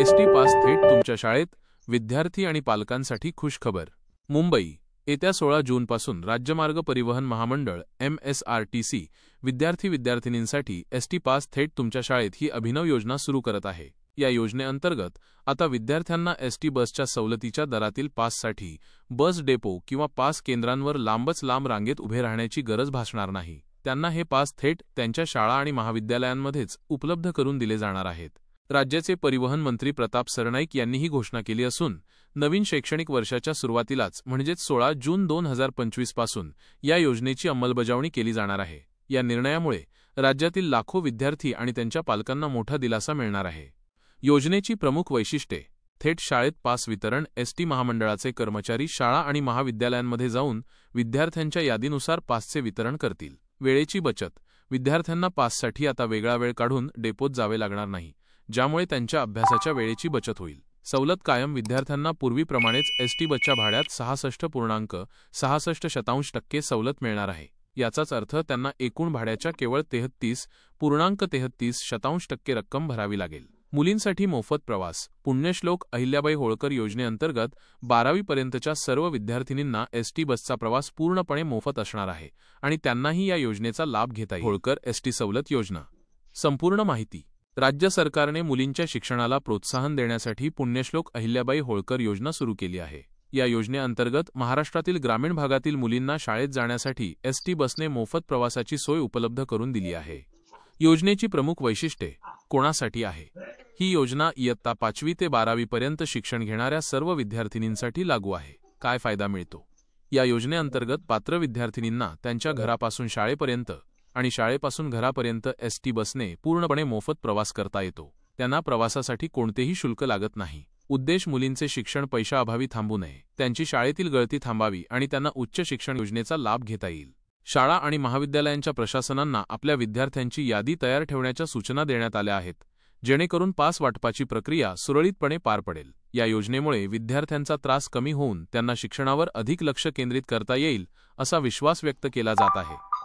ST pass थेट तुमच्या शाळेत, विद्यार्थी आणि पालकांसाठी खुशखबर. मुंबई येत्या 16 जूनपासून राज्यमार्ग परिवहन महामंडळ MSRTC विद्यार्थी-विद्यार्थिनींसाठी एसटी पास थेट तुमच्या शाळेत ही अभिनव योजना सुरू करत आहे. या योजनेअंतर्गत आता विद्यार्थ्यांना एसटी बसच्या सवलतीच्या दरातील पाससाठी बस डेपो किंवा पास केंद्रांवर लांबच लांब रांगेत उभे राहण्याची गरज भासणार नाही. त्यांना हे पास थेट त्यांच्या शाळा आणि महाविद्यालयांमध्येच उपलब्ध करून दिले जाणार आहेत. राज्याचे परिवहन मंत्री प्रताप सरनाईक यांनी ही घोषणा केली असून नवीन शैक्षणिक वर्षाच्या सुरुवातीलाच म्हणजेच 16 जून 2025 पासून या योजनेची अंमलबजावणी केली जाणार आहे. या निर्णयामुळे राज्यातील लाखो विद्यार्थी आणि त्यांच्या पालकांना मोठा दिलासा मिळणार आहे. योजनेची प्रमुख वैशिष्ट्ये: थेट शाळेत पास वितरण. एसटी महामंडळाचे कर्मचारी शाळा आणि महाविद्यालयांमध्ये जाऊन विद्यार्थ्यांच्या यादीनुसार पासचे वितरण करतील. वेळेची बचत. विद्यार्थ्यांना पाससाठी आता वेगळा वेळ काढून डेपोत जावे लागणार नाही, ज्यामुळे त्यांच्या अभ्यासाच्या वेळेची बचत होईल. सवलत कायम. विद्यार्थ्यांना पूर्वीप्रमाणेच एसटी बसच्या भाड्यात 66.66% सवलत मिळणार आहे. याचाच अर्थ त्यांना एकूण भाड्याच्या केवळ 33.33% रक्कम भरावी लागेल. मुलींसाठी मोफत प्रवास. पुण्यश्लोक अहिल्याबाई होळकर योजनेअंतर्गत 12वी पर्यंतच्या सर्व विद्यार्थिनींना एसटी बसचा प्रवास पूर्णपणे मोफत असणार आहे आणि त्यांनाही या योजनेचा लाभ घेता येईल. होळकर एसटी सवलत योजना. संपूर्ण माहिती. राज्य सरकारने मुलींच्या शिक्षणाला प्रोत्साहन देण्यासाठी पुण्यश्लोक अहिल्याबाई होळकर योजना सुरू केली आहे. या योजनेअंतर्गत महाराष्ट्रातील ग्रामीण भागातील मुलींना शाळेत जाण्यासाठी एसटी बसने मोफत प्रवासाची सोय उपलब्ध करून दिली आहे. योजनेची प्रमुख वैशिष्ट्ये कोणासाठी आहे? ही योजना इयत्ता 5वी ते 12वी पर्यंत शिक्षण घेणाऱ्या सर्व विद्यार्थिनींसाठी लागू आहे. काय फायदा मिळतो? या योजनेअंतर्गत पात्र विद्यार्थिनींना त्यांच्या घरापासून शाळेपर्यंत आणि शाळेपासून घरापर्यंत एसटी बसने पूर्णपणे मोफत प्रवास करता येतो. त्यांना प्रवासासाठी कोणतेही शुल्क लागत नाही. उद्देश: मुलींचे शिक्षण पैशाअभावी थांबू नये, त्यांची शाळेतील गळती थांबावी आणि त्यांना उच्च शिक्षण योजनेचा लाभ घेता येईल. शाळा आणि महाविद्यालयांच्या प्रशासनांना आपल्या विद्यार्थ्यांची यादी तयार ठेवण्याच्या सूचना देण्यात आल्या आहेत, जेणेकरून पास वाटपाची प्रक्रिया सुरळीतपणे पार पडेल. या योजनेमुळे विद्यार्थ्यांचा त्रास कमी होऊन त्यांना शिक्षणावर अधिक लक्ष केंद्रित करता येईल, असा विश्वास व्यक्त केला जात आहे.